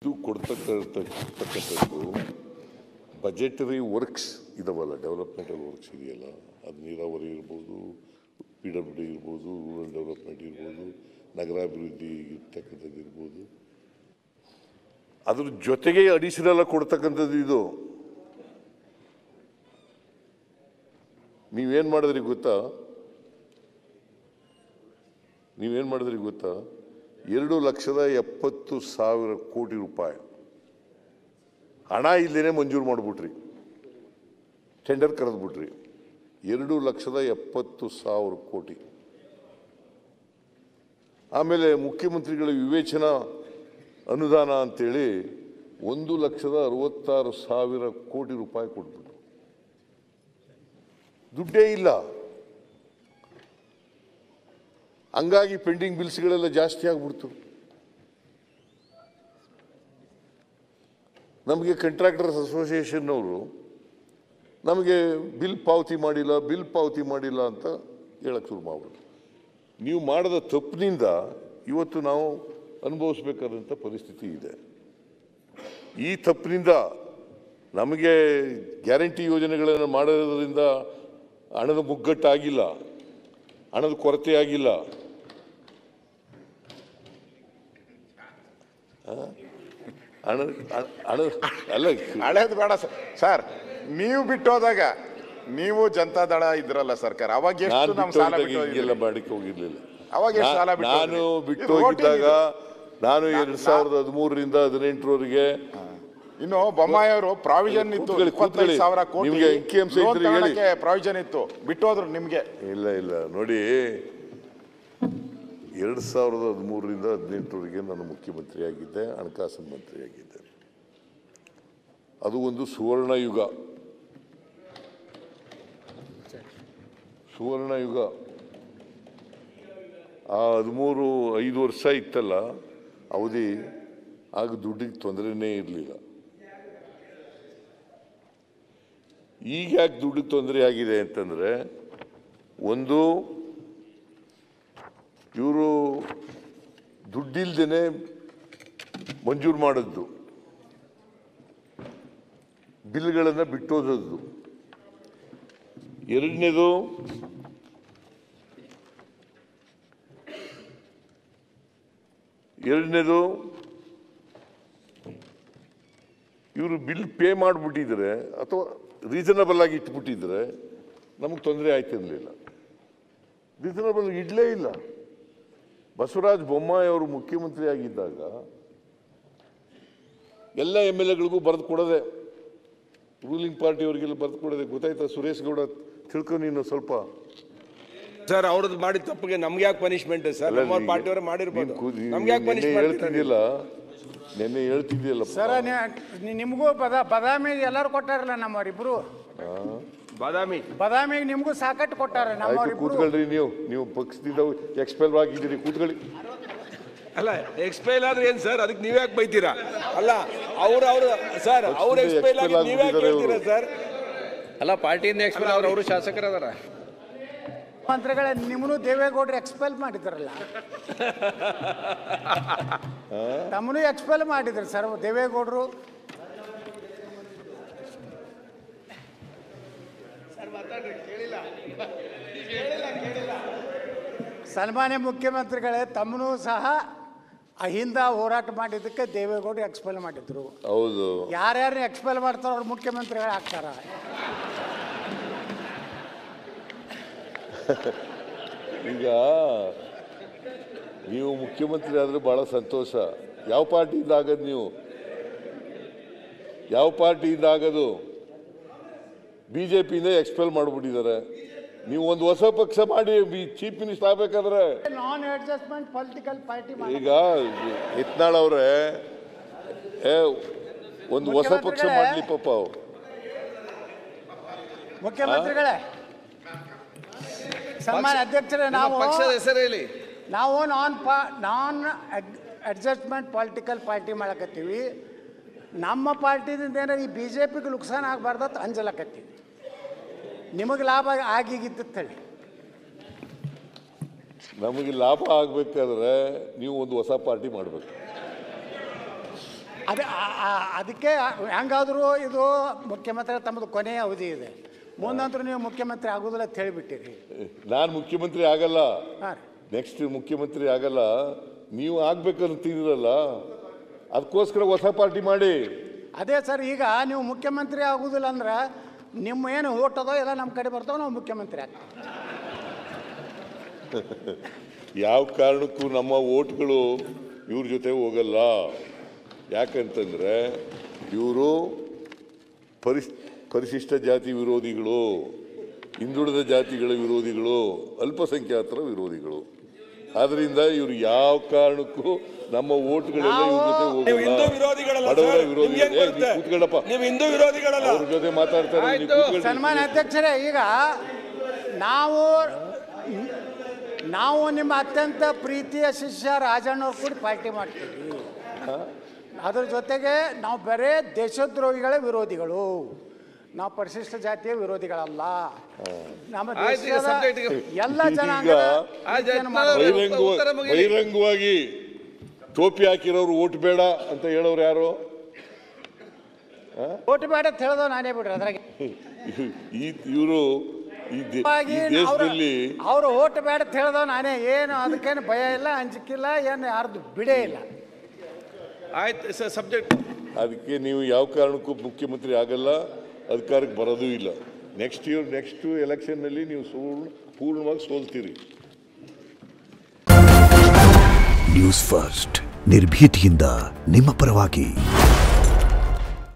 ಇದು ಕೊಡ್ತಕ್ಕಂಥದ್ದು budgetary works ಇದಾವಲ್ಲ, ಡೆವಲಪ್ಮೆಂಟಲ್ ವರ್ಕ್ಸ್ ಇದೆಯಲ್ಲ, ಅದು ನೀರಾವರಿ ಇರ್ಬೋದು, PWD ಇರ್ಬೋದು, ರೂರಲ್ ಡೆವಲಪ್ಮೆಂಟ್ ಇರ್ಬೋದು, ನಗರಾಭಿವೃದ್ಧಿ ಇರ್ತಕ್ಕಂಥದ್ದು ಇರ್ಬೋದು, ಅದ್ರ ಜೊತೆಗೆ ಅಡಿಷನಲ್ ಕೊಡ್ತಕ್ಕಂಥದ್ದು ಇದು. ನೀವೇನು ಮಾಡಿದ್ರಿ ಗೊತ್ತಾ? 2,70,000 ಕೋಟಿ ರೂಪಾಯಿ ಹಣ ಇಲ್ಲದೇನೆ ಮಂಜೂರು ಮಾಡಿಬಿಟ್ರಿ, ಟೆಂಡರ್ ಕರೆದ್ಬಿಟ್ರಿ. 2,70,000 ಕೋಟಿ. ಆಮೇಲೆ ಮುಖ್ಯಮಂತ್ರಿಗಳ ವಿವೇಚನಾ ಅನುದಾನ ಅಂತೇಳಿ 1,66,000 ಕೋಟಿ ರೂಪಾಯಿ ಕೊಟ್ಬಿಟ್ರು. ದುಡ್ಡೇ ಇಲ್ಲ. ಹಂಗಾಗಿ ಪೆಂಡಿಂಗ್ ಬಿಲ್ಸ್ಗಳೆಲ್ಲ ಜಾಸ್ತಿ ಆಗ್ಬಿಡ್ತು. ನಮಗೆ ಕಾಂಟ್ರಾಕ್ಟರ್ಸ್ ಅಸೋಸಿಯೇಷನ್ ಅವರು ನಮಗೆ ಬಿಲ್ ಪಾವತಿ ಮಾಡಿಲ್ಲ ಅಂತ ಹೇಳಕ್ಕೆ ಶುರು ಮಾಡ್ಬಿಟ್ಟು, ನೀವು ಮಾಡಿದ ತಪ್ಪಿನಿಂದ ಇವತ್ತು ನಾವು ಅನುಭವಿಸ್ಬೇಕಾದಂಥ ಪರಿಸ್ಥಿತಿ ಇದೆ. ಈ ತಪ್ಪಿನಿಂದ ನಮಗೆ ಗ್ಯಾರಂಟಿ ಯೋಜನೆಗಳನ್ನು ಮಾಡೋದ್ರಿಂದ ಹಣದ ಮುಗ್ಗಟ್ಟಾಗಿಲ್ಲ, ಹಣದ ಕೊರತೆ ಆಗಿಲ್ಲ. ಅಲ್ಲ, ಹಳೇದು ಬೇಡ ಸರ್. ನೀವು ಬಿಟ್ಟು ಹೋದಾಗ ನೀವು ಜನತಾದಳ ಇದ್ರಲ್ಲ ಸರ್ಕಾರ, ಅವಾಗ ಎಷ್ಟು ನಮ್ಮ ಸಾಲ ಮಾಡಿಕ್ಕೆ ಹೋಗಿರ್ಲಿಲ್ಲ. ಅವಾಗ ಎಷ್ಟು ಸಾಲ ನಾನು ಬಿಟ್ಟು ಹೋಗಿದ್ದಾಗ ನಾನು 2013ರಿಂದ 2018ರವರೆಗೆ ಇನ್ನು ಬೊಮ್ಮಾಯಿ ಅವರು ಪ್ರಾವಿಷನ್ ಇತ್ತು 25,000 ಕೋಟಿ ಪ್ರಾವಿಷನ್ ಇತ್ತು, ಬಿಟ್ಟು ಹೋದ್ರು ನಿಮ್ಗೆ. ಇಲ್ಲ ನೋಡಿ, 2013ರಿಂದ 2018ರವರೆಗೆ ನಾನು ಮುಖ್ಯಮಂತ್ರಿ ಆಗಿದ್ದೆ, ಹಣಕಾಸು ಮಂತ್ರಿ ಆಗಿದ್ದೆ. ಅದು ಒಂದು ಸುವರ್ಣ ಯುಗ. ಆ 5 ವರ್ಷ ಇತ್ತಲ್ಲ ಅವಧಿ, ಆಗ ದುಡ್ಡಿಗೆ ತೊಂದರೆನೇ ಇರಲಿಲ್ಲ. ಈಗ ಯಾಕೆ ದುಡ್ಡಿಗೆ ತೊಂದರೆ ಆಗಿದೆ ಅಂತಂದ್ರೆ, ಒಂದು ಇವರು ದುಡ್ಡಿಲ್ದೇನೆ ಮಂಜೂರು ಮಾಡಿದ್ದು, ಬಿಲ್ಗಳನ್ನು ಬಿಟ್ಟೋದದ್ದು. ಎರಡನೇದು, ಇವರು ಬಿಲ್ ಪೇ ಮಾಡಿಬಿಟ್ಟಿದ್ರೆ ಅಥವಾ ರೀಸನಬಲ್ ಆಗಿ ಇಟ್ಬಿಟ್ಟಿದ್ರೆ ನಮಗೆ ತೊಂದರೆ ಆಯ್ತಿರಲಿಲ್ಲ. ರೀಸನಬಲ್ ಇಡಲೇ ಇಲ್ಲ. ಬಸವರಾಜ ಬೊಮ್ಮಾಯಿ ಅವರು ಮುಖ್ಯಮಂತ್ರಿ ಆಗಿದ್ದಾಗ ಎಲ್ಲ MLAಗಳಿಗೂ ಬರೆದು ಕೊಡೋದೆ, ರೂಲಿಂಗ್ ಪಾರ್ಟಿಯವರಿಗೆಲ್ಲ ಬರೆದು ಕೊಡೋದೆ. ಗೊತ್ತಾಯ್ತಾ ಸುರೇಶ್ ಗೌಡ? ತಿಳ್ಕೊ ನೀನು ಸ್ವಲ್ಪ. ಸರ್, ಅವ್ರದ್ದು ಮಾಡಿದ ತಪ್ಪಿಗೆ ನಮ್ಗೆ ಯಾಕೆ ಪನಿಷ್ಮೆಂಟ್ ಸರ್? ನಮ್ಮ ಪಾರ್ಟಿಯವರೇ ಮಾಡಿರ್ಬೋದು, ನಮ್ಗೆ ಯಾಕೆ ಪನಿಷ್ಮೆಂಟ್? ನೆನ್ನೆ ಹೇಳ್ತಿದ್ದಿಲ್ಲ ಸರ್. ನಿಮಗೂ ಬದಾಮಿ ಎಲ್ಲರೂ ಕೊಟ್ಟಾರಲ್ಲ ನಮ್ಮವರಿಬ್ರು. ಬದಾಮಿಗೆ ನಿಮಗೂ ಸಾಕಟ್ಟು ಕೊಟ್ಟಾರ ನಮ್ಮವರಿಬ್ರು. ಕೂತ್ಕೊಳ್ರಿ, ನೀವು ಪಕ್ಷದಿಂದ ಎಕ್ಸ್ಪೆಲ್ ಆಗಿದ್ದೀರಿ, ಕೂತ್ಕೊಳ್ಳಿ. ಅಲ್ಲ, ಎಕ್ಸ್ಪೈಲ್ ಆದ್ರೆ ಏನ್ ಸರ್? ಅದಕ್ಕೆ ನೀವ್ಯಾಕೆ ಬೈತೀರಾ? ಅಲ್ಲ, ಅವ್ರು ಸರ್, ಅವ್ರು ಎಕ್ಸ್ಪೈಲ್ ಆಗಿ ನೀವ್ಯಾಕೆ ಹೇಳ್ತೀರಾ ಸರ್? ಅಲ್ಲ, ಪಾರ್ಟಿಯಿಂದ ಎಕ್ಸ್ಪೈಲ್ ಅವರು ಶಾಸಕರದಾರ. ಮಂತ್ರಿಗಳ ನಿಮ್ಮನ್ನು ದೇವೇಗೌಡರು ಎಕ್ಸ್ಪೆಲ್ ಮಾಡಿದ್ರಲ್ಲ, ತಮ್ಮನು ಎಕ್ಸ್ಪೆಲ್ ಮಾಡಿದ್ರು ಸರ್ ದೇವೇಗೌಡರು. ಸನ್ಮಾನ್ಯ ಮುಖ್ಯಮಂತ್ರಿಗಳೇ, ತಮ್ಮನು ಸಹ ಅಹಿಂದ ಹೋರಾಟ ಮಾಡಿದ್ದಕ್ಕೆ ದೇವೇಗೌಡರು ಎಕ್ಸ್ಪೆಲ್ ಮಾಡಿದ್ರು. ಹೌದು. ಯಾರ್ಯಾರು ಎಕ್ಸ್ಪೆಲ್ ಮಾಡ್ತಾರೋ ಅವ್ರು ಮುಖ್ಯಮಂತ್ರಿಗಳು ಆಗ್ತಾರ. ಈಗ ನೀವು ಮುಖ್ಯಮಂತ್ರಿ ಆದ್ರೆ ಬಹಳ ಸಂತೋಷ. ಯಾವ ಪಾರ್ಟಿಯಿಂದ ಆಗದು? ನೀವು ಯಾವ ಪಾರ್ಟಿಯಿಂದ ಆಗದು? BJPಯಿಂದ ಎಕ್ಸ್ಪೆಲ್ ಮಾಡಿಬಿಟ್ಟಿದ್ದಾರೆ. ನೀವು ಒಂದು ಹೊಸ ಪಕ್ಷ ಮಾಡಿ ಚೀಫ್ ಮಿನಿಸ್ಟರ್ ಆಗ್ಬೇಕಾದ್ರೆ ನಾನ್ ಅಡ್ಜಸ್ಟ್ಮೆಂಟ್ ಪೊಲಿಟಿಕಲ್ ಪಾರ್ಟಿ. ಈಗ ಯತ್ನಾಳ್ ಅವ್ರೆ ಒಂದು ಹೊಸ ಪಕ್ಷ ಮಾಡ್ಲಿ ಪಾಪ. ಮುಖ್ಯಮಂತ್ರಿಗಳೇ, ಸನ್ಮಾನ್ಯ ಅಧ್ಯಕ್ಷರೇ, ಪಕ್ಷದ ಹೆಸರು ಹೇಳಿ. ನಾವು ನಾನ್ ಅಡ್ಜಸ್ಟ್ಮೆಂಟ್ ಪೊಲಿಟಿಕಲ್ ಪಾರ್ಟಿ ಮಾಡಕತ್ತೀವಿ. ನಮ್ಮ ಪಾರ್ಟಿದಿಂದ ಏನಾರ ಈ BJPಗೆ ನುಕ್ಸಾನ ಆಗಬಾರ್ದು ಅಂಜಲಕತ್ತೀವಿ. ನಿಮಗೆ ಲಾಭ ಆಗಿಗಿತ್ತೇಳಿ. ನಮಗೆ ಲಾಭ ಆಗಬೇಕಾದ್ರೆ ನೀವು ಒಂದು ಹೊಸ ಪಾರ್ಟಿ ಮಾಡಬೇಕು. ಅದಕ್ಕೆ ಹೆಂಗಾದರೂ ಇದು ಮುಖ್ಯಮಂತ್ರಿ ತಮ್ಮದು ಕೊನೆಯ ಅವಧಿ ಇದೆ, ಮುಂದಂತರೂ ನೀವು ಮುಖ್ಯಮಂತ್ರಿ ಆಗೋದಿಲ್ಲ ಅಂತ ಹೇಳಿಬಿಟ್ಟಿರಿ. ನಾನು ಮುಖ್ಯಮಂತ್ರಿ ಆಗಲ್ಲ, ಹಾಂ ರೀ, ನೆಕ್ಸ್ಟ್ ಮುಖ್ಯಮಂತ್ರಿ ಆಗಲ್ಲ, ನೀವು ಆಗ್ಬೇಕಂತಿದ್ರಲ್ಲ, ಅದಕ್ಕೋಸ್ಕರ ಹೊಸ ಪಾರ್ಟಿ ಮಾಡಿ. ಅದೇ ಸರ್, ಈಗ ನೀವು ಮುಖ್ಯಮಂತ್ರಿ ಆಗೋದಿಲ್ಲ ಅಂದ್ರೆ ನಿಮ್ಮ ಏನು ಓಟ್ ಅದೋ ಎಲ್ಲ ನಮ್ಮ ಕಡೆ ಬರ್ತಾವೆ, ನಾವು ಮುಖ್ಯಮಂತ್ರಿ ಆಗ್ತೀವಿ. ಯಾವ ಕಾರಣಕ್ಕೂ ನಮ್ಮ ಓಟ್ಗಳು ಇವ್ರ ಜೊತೆ ಹೋಗಲ್ಲ. ಯಾಕಂತಂದರೆ ಇವರು ಪರಿಶಿಷ್ಟ ಜಾತಿ ವಿರೋಧಿಗಳು, ಹಿಂದುಳಿದ ಜಾತಿಗಳ ವಿರೋಧಿಗಳು, ಅಲ್ಪಸಂಖ್ಯಾತರ ವಿರೋಧಿಗಳು. ಆದ್ದರಿಂದ ಇವರು ಯಾವ ಕಾರಣಕ್ಕೂ ನಮ್ಮ ಓಟ್ಗಳೆಲ್ಲ ಇವ್ರ ಜೊತೆ ನೀವು ಹಿಂದೂ ಹೋಗಲ್ಲ. ವಿರೋಧಿಗಳಲ್ಲ ಬಡವರ ಸರ್, ನಿಮ್ಗೆ ಹೆಂಗ್ ವಿರೋಧಿಗಳು. ಬರುತ್ತೆ? ಕೂತ್ಕೊಳ್ಳಪ್ಪ, ನೀವು ಹಿಂದೂ ವಿರೋಧಿಗಳಲ್ಲ. ಅವ್ರ ಜೊತೆ ಮಾತಾಡ್ತಾರೆ. ನೀವು ಕೂತ್ಕೊಳ್ಳಿ. ಸನ್ಮಾನ್ಯ ಅಧ್ಯಕ್ಷರೇ, ಈಗ ನಾವು ನಿಮ್ಮ ಅತ್ಯಂತ ಪ್ರೀತಿಯ ಶಿಷ್ಯ ರಾಜಣ್ಣವ್ರು ಕೂಡ ಪಾರ್ಟಿ ಮಾಡ್ತೀವಿ. ಅದ್ರ ಜೊತೆಗೆ ನಾವು ಬರೇ ದೇಶದ್ರೋಹಿಗಳ ವಿರೋಧಿಗಳು, ನಾವು ಪರಿಶಿಷ್ಟ ಜಾತಿಯ ವಿರೋಧಿಗಳಲ್ಲ. ನಮ್ಮ ದೇಶದ ಎಲ್ಲ ಜನಾಂಗದ ಪ್ರೀತಿಯನ್ನು ಮಾಡೋದು. ಬಹಿರಂಗವಾಗಿ ಟೋಪಿ ಹಾಕಿರೋರು ಓಟ್ ಬೇಡ ಅಂತ ಹೇಳೋರು ಯಾರು? ಓಟ್ ಬೇಡ ಅಂತ ಹೇಳ್ದವ್ ನಾನೇ ಬಿಡ್ರಿ. ಅದ್ರಾಗೆ ಇವರು ಈ ದೇಶದಲ್ಲಿ ಅವರು ಓಟ್ ಬೇಡ ಅಂತ ಹೇಳ್ದವ್ ನಾನೇ. ಏನು ಅದಕ್ಕೇನು ಭಯ ಇಲ್ಲ, ಅಂಜಿಕಿಲ್ಲ, ಏನು ಯಾರ್ದು ಬಿಡೇ ಇಲ್ಲ. ಆಯ್ತು ಸರ್, ಸಬ್ಜೆಕ್ಟ್. ಅದಕ್ಕೆ ನೀವು ಯಾವ ಕಾರಣಕ್ಕೂ ಮುಖ್ಯಮಂತ್ರಿ ಆಗಲ್ಲ, ಅಧಿಕಾರಕ್ಕೆ ಬರೋದೂ ಇಲ್ಲ. ನೆಕ್ಸ್ಟ್ ಎಲೆಕ್ಷನ್ನಲ್ಲಿ ನೀವು ಪೂರ್ಣವಾಗಿ ಸೋಲ್ತೀರಿ. ನ್ಯೂಸ್ ಫಸ್ಟ್ ನಿರ್ಭೀತಿಯಿಂದ ನಿಮ್ಮ ಪರವಾಗಿ.